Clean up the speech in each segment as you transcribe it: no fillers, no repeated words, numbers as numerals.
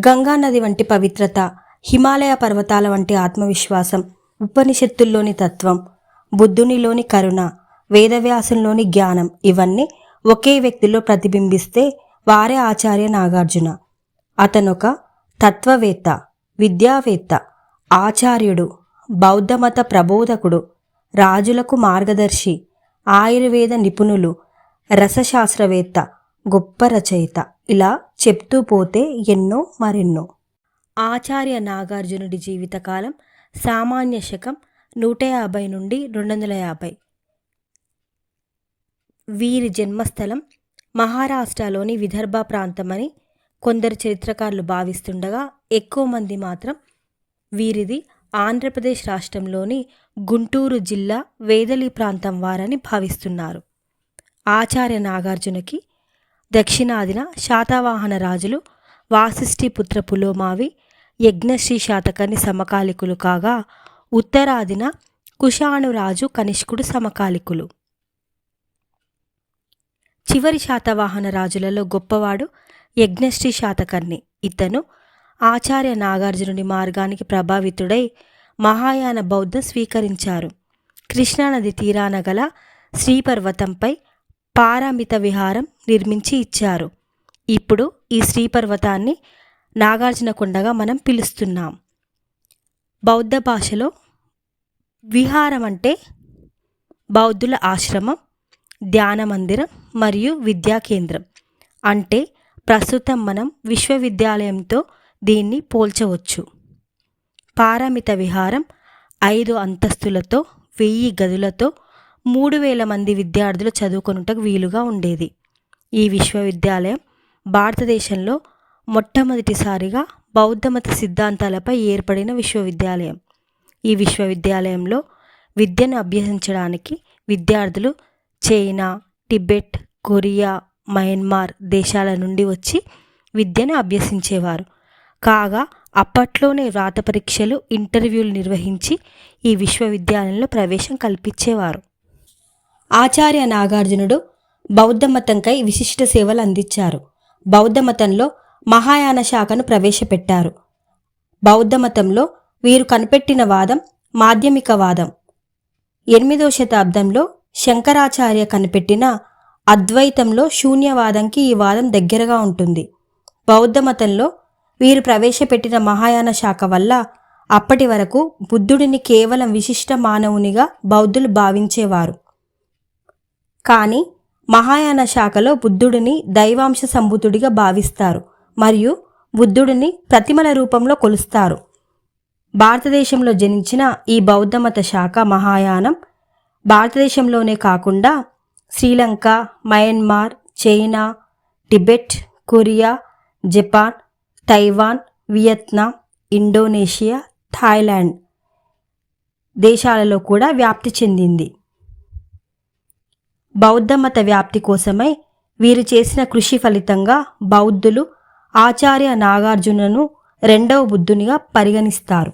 గంగా నది వంటి పవిత్రత, హిమాలయ పర్వతాల వంటి ఆత్మవిశ్వాసం, ఉపనిషత్తుల్లోని తత్వం, బుద్ధునిలోని కరుణ, వేదవ్యాసంలోని జ్ఞానం ఇవన్నీ ఒకే వ్యక్తిలో ప్రతిబింబిస్తే వారే ఆచార్య నాగార్జున. అతనొక తత్వవేత్త, విద్యావేత్త, ఆచార్యుడు, బౌద్ధమత ప్రబోధకుడు, రాజులకు మార్గదర్శి, ఆయుర్వేద నిపుణులు, రసశాస్త్రవేత్త, గొప్ప రచయిత, ఇలా చెప్తూ పోతే ఎన్నో మరెన్నో. ఆచార్య నాగార్జునుడి జీవితకాలం సామాన్య శకం 150 నుండి 250. వీరి జన్మస్థలం మహారాష్ట్రలోని విదర్భ ప్రాంతమని కొందరు చరిత్రకారులు భావిస్తుండగా, ఎక్కువ మంది మాత్రం వీరిది ఆంధ్రప్రదేశ్ రాష్ట్రంలోని గుంటూరు జిల్లా వేదలి ప్రాంతం వారని భావిస్తున్నారు. ఆచార్య నాగార్జునకి దక్షిణాదిన శాతవాహన రాజులు వాసిష్ఠిపుత్ర పులోమావి, యజ్ఞశ్రీ శాతకర్ణి సమకాలికులు కాగా, ఉత్తరాదిన కుషాణురాజు కనిష్కుడు సమకాలికులు. చివరి శాతవాహన రాజులలో గొప్పవాడు యజ్ఞశ్రీ శాతకర్ణి. ఇతను ఆచార్య నాగార్జునుడి మార్గానికి ప్రభావితుడై మహాయాన బౌద్ధం స్వీకరించారు. కృష్ణానది తీరాన గల శ్రీపర్వతంపై పారామిత విహారం నిర్మించి ఇచ్చారు. ఇప్పుడు ఈ శ్రీపర్వతాన్ని నాగార్జునకొండగా మనం పిలుస్తున్నాం. బౌద్ధ భాషలో విహారం అంటే బౌద్ధుల ఆశ్రమం, ధ్యాన మందిరం మరియు విద్యా కేంద్రం. అంటే ప్రస్తుతం మనం విశ్వవిద్యాలయంతో దీన్ని పోల్చవచ్చు. పారామిత విహారం 5 అంతస్తులతో 1000 గదులతో 3000 మంది విద్యార్థులు చదువుకొనుటకు వీలుగా ఉండేది. ఈ విశ్వవిద్యాలయం భారతదేశంలో మొట్టమొదటిసారిగా బౌద్ధమత సిద్ధాంతాలపై ఏర్పడిన విశ్వవిద్యాలయం. ఈ విశ్వవిద్యాలయంలో విద్యను అభ్యసించడానికి విద్యార్థులు చైనా, టిబెట్, కొరియా, మయన్మార్ దేశాల నుండి వచ్చి విద్యను అభ్యసించేవారు. కాగా అప్పట్లోనే వ్రాత పరీక్షలు, ఇంటర్వ్యూలు నిర్వహించి ఈ విశ్వవిద్యాలయంలో ప్రవేశం కల్పించేవారు. ఆచార్య నాగార్జునుడు బౌద్ధమతంకై విశిష్ట సేవలు అందించారు. బౌద్ధమతంలో మహాయాన శాఖను ప్రవేశపెట్టారు. బౌద్ధమతంలో వీరు కనిపెట్టిన వాదం మాధ్యమిక వాదం. 8వ శతాబ్దంలో శంకరాచార్య కనిపెట్టిన అద్వైతంలో శూన్యవాదంకి ఈ వాదం దగ్గరగా ఉంటుంది. బౌద్ధమతంలో వీరు ప్రవేశపెట్టిన మహాయాన శాఖ వల్ల అప్పటి వరకు బుద్ధుడిని కేవలం విశిష్ట మానవునిగా బౌద్ధులు భావించేవారు. కానీ మహాయాన శాఖలో బుద్ధుడిని దైవాంశ సంభూతుడిగా భావిస్తారు మరియు బుద్ధుడిని ప్రతిమల రూపంలో కొలుస్తారు. భారతదేశంలో జనించిన ఈ బౌద్ధమత శాఖ మహాయానం భారతదేశంలోనే కాకుండా Sri Lanka, Myanmar, China, Tibet, Korea, Japan, Taiwan, Vietnam, Indonesia, Thailand దేశాలలో కూడా వ్యాప్తి చెందింది. బౌద్ధమత వ్యాప్తి కోసమై వీరు చేసిన కృషి ఫలితంగా బౌద్ధులు ఆచార్య నాగార్జునను 2వ బుద్ధునిగా పరిగణిస్తారు.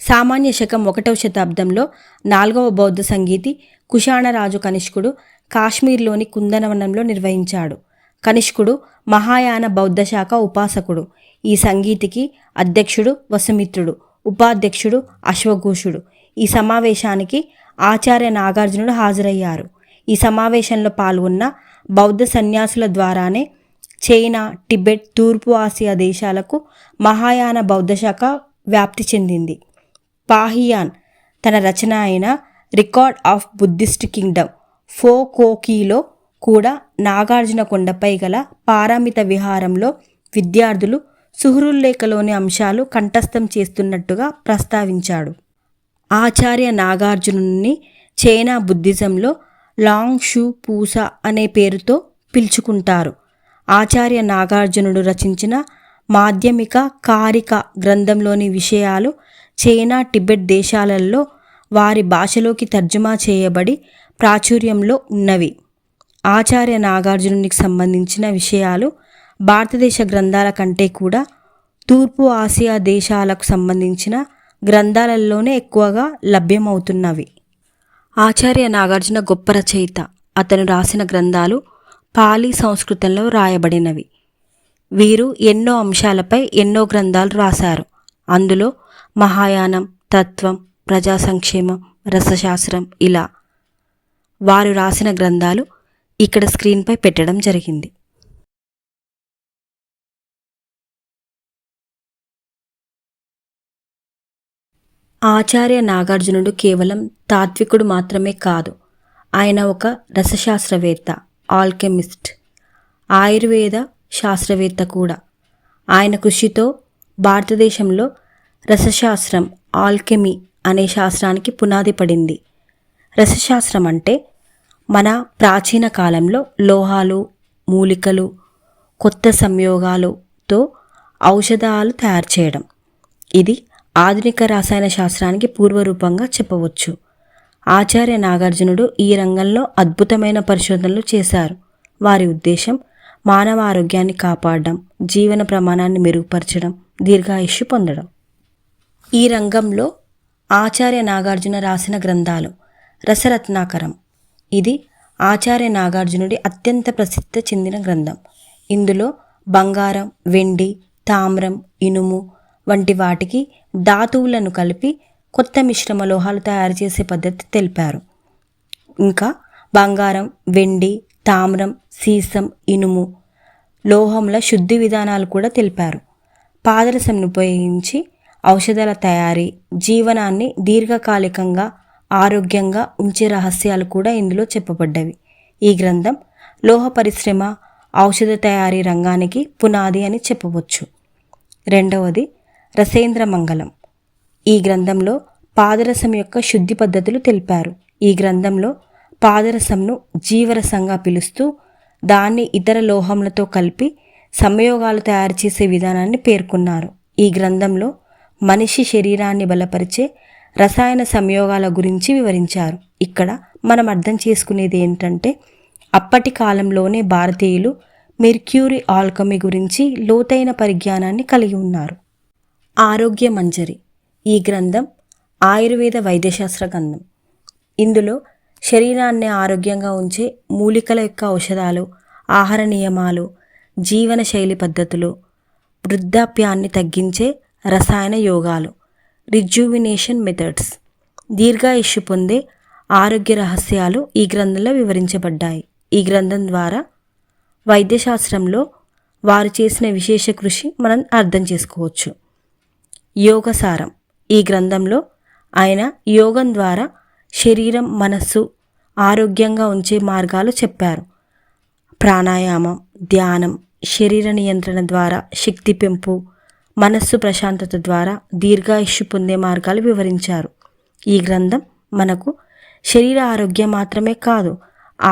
సామాన్య శకం 1వ శతాబ్దంలో 4వ బౌద్ధ సంగీతి కుషాణరాజు కనిష్కుడు కాశ్మీర్లోని కుందనవనంలో నిర్వహించాడు. కనిష్కుడు మహాయాన బౌద్ధ శాఖ ఉపాసకుడు. ఈ సంగీతికి అధ్యక్షుడు వసుమిత్రుడు, ఉపాధ్యక్షుడు అశ్వఘోషుడు. ఈ సమావేశానికి ఆచార్య నాగార్జునుడు హాజరయ్యారు. ఈ సమావేశంలో పాల్గొన్న బౌద్ధ సన్యాసుల ద్వారానే చైనా, టిబెట్, తూర్పు ఆసియా దేశాలకు మహాయాన బౌద్ధ శాఖ వ్యాప్తి చెందింది. పాహియాన్ తన రచన అయిన రికార్డ్ ఆఫ్ బుద్ధిస్ట్ కింగ్డమ్ ఫోకోకీలో కూడా నాగార్జున కొండపై గల పారామిత విహారంలో విద్యార్థులు సుహృల్లేఖలోని అంశాలు కంఠస్థం చేస్తున్నట్టుగా ప్రస్తావించాడు. ఆచార్య నాగార్జునుని చైనా బుద్ధిజంలో లాంగ్ షూ పూసా అనే పేరుతో పిలుచుకుంటారు. ఆచార్య నాగార్జునుడు రచించిన మాధ్యమిక కారిక గ్రంథంలోని విషయాలు చైనా, టిబెట్ దేశాలలో వారి భాషలోకి తర్జుమా చేయబడి ప్రాచుర్యంలో ఉన్నవి. ఆచార్య నాగార్జునునికి సంబంధించిన విషయాలు భారతదేశ గ్రంథాల కంటే కూడా తూర్పు ఆసియా దేశాలకు సంబంధించిన గ్రంథాలలోనే ఎక్కువగా లభ్యమవుతున్నవి. ఆచార్య నాగార్జున గొప్ప రచయిత. అతను రాసిన గ్రంథాలు పాలీ సంస్కృతంలో రాయబడినవి. వీరు ఎన్నో అంశాలపై ఎన్నో గ్రంథాలు రాశారు. అందులో మహాయానం, తత్వం, ప్రజా సంక్షేమం, రసశాస్త్రం ఇలా వారు రాసిన గ్రంథాలు ఇక్కడ స్క్రీన్పై పెట్టడం జరిగింది. ఆచార్య నాగార్జునుడు కేవలం తాత్వికుడు మాత్రమే కాదు, ఆయన ఒక రసశాస్త్రవేత్త, ఆల్కెమిస్ట్, ఆయుర్వేద శాస్త్రవేత్త కూడా. ఆయన కృషితో భారతదేశంలో రసశాస్త్రం, ఆల్కెమీ అనే శాస్త్రానికి పునాది పడింది. రసశాస్త్రం అంటే మన ప్రాచీన కాలంలో లోహాలు, మూలికలు, కొత్త సంయోగాలతో ఔషధాలు తయారు చేయడం. ఇది ఆధునిక రసాయన శాస్త్రానికి పూర్వరూపంగా చెప్పవచ్చు. ఆచార్య నాగార్జునుడు ఈ రంగంలో అద్భుతమైన పరిశోధనలు చేశారు. వారి ఉద్దేశం మానవ ఆరోగ్యాన్ని కాపాడడం, జీవన ప్రమాణాన్ని మెరుగుపరచడం, దీర్ఘాయుష్షు పొందడం. ఈ రంగంలో ఆచార్య నాగార్జున రాసిన గ్రంథాలు రసరత్నాకరం. ఇది ఆచార్య నాగార్జునుడి అత్యంత ప్రసిద్ధి చెందిన గ్రంథం. ఇందులో బంగారం, వెండి, తామ్రం, ఇనుము వంటి వాటికి ధాతువులను కలిపి కొత్త మిశ్రమ లోహాలు తయారు చేసే పద్ధతి తెలిపారు. ఇంకా బంగారం, వెండి, తామ్రం, సీసం, ఇనుము లోహంల శుద్ధి విధానాలు కూడా తెలిపారు. పాదరసంను ఉపయోగించి ఔషధాల తయారీ, జీవనాన్ని దీర్ఘకాలికంగా ఆరోగ్యంగా ఉంచే రహస్యాలు కూడా ఇందులో చెప్పబడ్డవి. ఈ గ్రంథం లోహ పరిశ్రమ, ఔషధ తయారీ రంగానికి పునాది అని చెప్పవచ్చు. రెండవది రసేంద్ర మంగళం. ఈ గ్రంథంలో పాదరసం యొక్క శుద్ధి పద్ధతులు తెలిపారు. ఈ గ్రంథంలో పాదరసంను జీవరసంగా పిలుస్తూ దాన్ని ఇతర లోహములతో కలిపి సంయోగాలు తయారు చేసే విధానాన్ని పేర్కొన్నారు. ఈ గ్రంథంలో మనిషి శరీరాన్ని బలపరిచే రసాయన సంయోగాల గురించి వివరించారు. ఇక్కడ మనం అర్థం చేసుకునేది ఏంటంటే, అప్పటి కాలంలోనే భారతీయులు మెర్క్యూరీ ఆల్కమీ గురించి లోతైన పరిజ్ఞానాన్ని కలిగి ఉన్నారు. ఆరోగ్య మంజరి. ఈ గ్రంథం ఆయుర్వేద వైద్యశాస్త్ర గ్రంథం. ఇందులో శరీరాన్ని ఆరోగ్యంగా ఉంచే మూలికల యొక్క ఔషధాలు, ఆహార నియమాలు, జీవన శైలి పద్ధతులు, వృద్ధాప్యాన్ని తగ్గించే రసాయన యోగాలు, రిజ్యూవినేషన్ మెథడ్స్, దీర్ఘాయుష్షు పొందే ఆరోగ్య రహస్యాలు ఈ గ్రంథంలో వివరించబడ్డాయి. ఈ గ్రంథం ద్వారా వైద్యశాస్త్రంలో వారు చేసిన విశేష కృషి మనం అర్థం చేసుకోవచ్చు. యోగసారం. ఈ గ్రంథంలో ఆయన యోగం ద్వారా శరీరం, మనస్సు ఆరోగ్యంగా ఉంచే మార్గాలు చెప్పారు. ప్రాణాయామం, ధ్యానం, శరీర నియంత్రణ ద్వారా శక్తి పెంపు, మనస్సు ప్రశాంతత ద్వారా దీర్ఘాయుష్షు పొందే మార్గాలు వివరించారు. ఈ గ్రంథం మనకు శరీర ఆరోగ్యం మాత్రమే కాదు,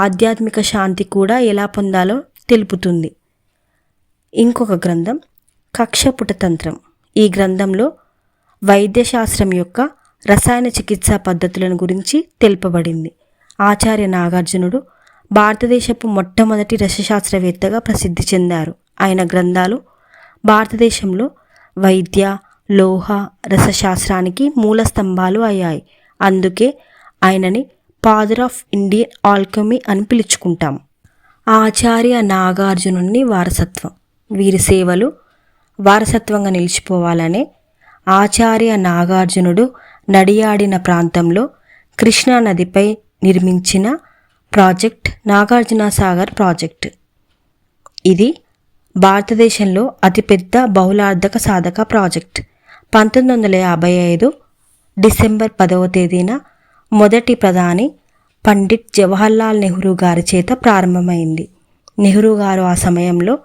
ఆధ్యాత్మిక శాంతి కూడా ఎలా పొందాలో తెలుపుతుంది. ఇంకొక గ్రంథం కక్షపుటతంత్రం. ఈ గ్రంథంలో వైద్యశాస్త్రం యొక్క రసాయన చికిత్సా పద్ధతులను గురించి తెలుపబడింది. ఆచార్య నాగార్జునుడు భారతదేశపు మొట్టమొదటి రసశాస్త్రవేత్తగా ప్రసిద్ధి చెందారు. ఆయన గ్రంథాలు భారతదేశంలో వైద్య, లోహ, రసశాస్త్రానికి మూల స్తంభాలు అయ్యాయి. అందుకే ఆయనని ఫాదర్ ఆఫ్ ఇండియన్ ఆల్కమీ అని పిలుచుకుంటాం. ఆచార్య నాగార్జునుని వారసత్వం. వీరి సేవలు వారసత్వంగా నిలిచిపోవాలనే ఆచార్య నాగార్జునుడు నడియాడిన ప్రాంతంలో కృష్ణా నదిపై నిర్మించిన ప్రాజెక్ట్ నాగార్జున సాగర్ ప్రాజెక్ట్. ఇది భారతదేశంలో అతిపెద్ద బహుళార్థక సాధక ప్రాజెక్ట్. 1955 డిసెంబర్ 10వ తేదీన మొదటి ప్రధాని పండిట్ జవహర్లాల్ నెహ్రూ గారి చేత ప్రారంభమైంది. నెహ్రూ గారు ఆ సమయంలో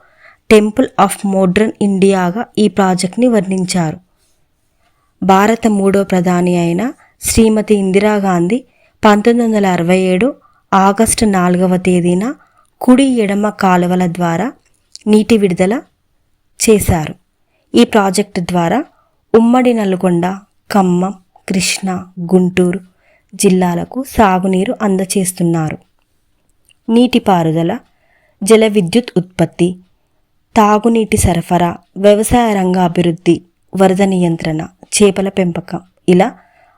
టెంపుల్ ఆఫ్ మోడ్రన్ ఇండియాగా ఈ ప్రాజెక్ట్ని వర్ణించారు. భారత మూడో ప్రధాని అయిన శ్రీమతి ఇందిరాగాంధీ 1967 ఆగస్టు 4వ తేదీన కుడి ఎడమ కాలువల ద్వారా నీటి విడుదల చేశారు. ఈ ప్రాజెక్టు ద్వారా ఉమ్మడి నల్గొండ, ఖమ్మం, కృష్ణా, గుంటూరు జిల్లాలకు సాగునీరు అందచేస్తున్నారు. నీటిపారుదల, జల విద్యుత్ ఉత్పత్తి, తాగునీటి సరఫరా, వ్యవసాయ రంగ అభివృద్ధి, వరద నియంత్రణ, చేపల పెంపకం ఇలా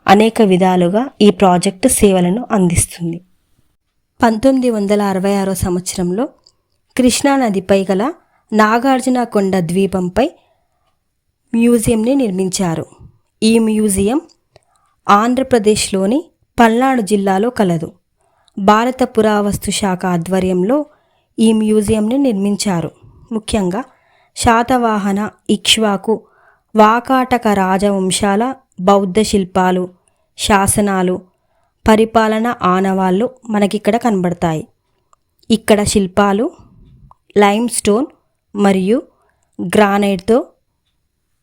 అనేక విధాలుగా ఈ ప్రాజెక్టు సేవలను అందిస్తుంది. 1966 సంవత్సరంలో కృష్ణానదిపై గల నాగార్జునకొండ ద్వీపంపై మ్యూజియంని నిర్మించారు. ఈ మ్యూజియం ఆంధ్రప్రదేశ్లోని పల్నాడు జిల్లాలో కలదు. భారత పురావస్తు శాఖ ఆధ్వర్యంలో ఈ మ్యూజియంని నిర్మించారు. ముఖ్యంగా శాతవాహన, ఇక్ష్వాకు, వాకాటక రాజవంశాల బౌద్ధ శిల్పాలు, శాసనాలు, పరిపాలన ఆనవాళ్ళు మనకిక్కడ కనబడతాయి. ఇక్కడ శిల్పాలు లైమ్ స్టోన్ మరియు గ్రానైట్తో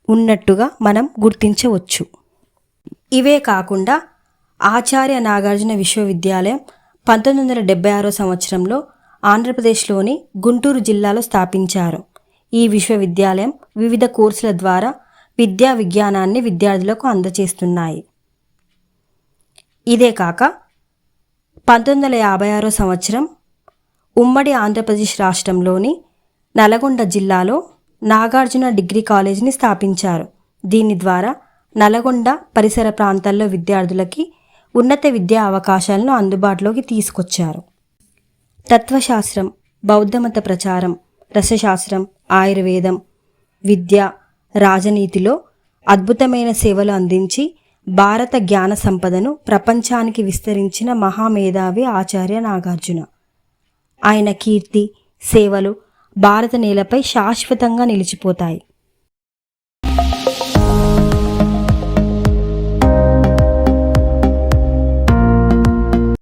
ఉన్నట్టుగా మనం గుర్తించవచ్చు. ఇవే కాకుండా ఆచార్య నాగార్జున విశ్వవిద్యాలయం 1976 సంవత్సరంలో ఆంధ్రప్రదేశ్లోని గుంటూరు జిల్లాలో స్థాపించారు. ఈ విశ్వవిద్యాలయం వివిధ కోర్సుల ద్వారా విద్యా విజ్ఞానాన్ని విద్యార్థులకు అందజేస్తున్నాయి. ఇదే కాక 1956 సంవత్సరం ఉమ్మడి ఆంధ్రప్రదేశ్ రాష్ట్రంలోని నల్గొండ జిల్లాలో నాగార్జున డిగ్రీ కాలేజీని స్థాపించారు. దీని ద్వారా నల్గొండ పరిసర ప్రాంతాల్లో విద్యార్థులకి ఉన్నత విద్యా అవకాశాలను అందుబాటులోకి తీసుకొచ్చారు. తత్వశాస్త్రం, బౌద్ధమత ప్రచారం, రసశాస్త్రం, ఆయుర్వేదం, విద్య, రాజనీతిలో అద్భుతమైన సేవలు అందించి భారత జ్ఞాన సంపదను ప్రపంచానికి విస్తరించిన మహామేధావి ఆచార్య నాగార్జున. ఆయన కీర్తి, సేవలు భారత నేలపై శాశ్వతంగా నిలిచిపోతాయి.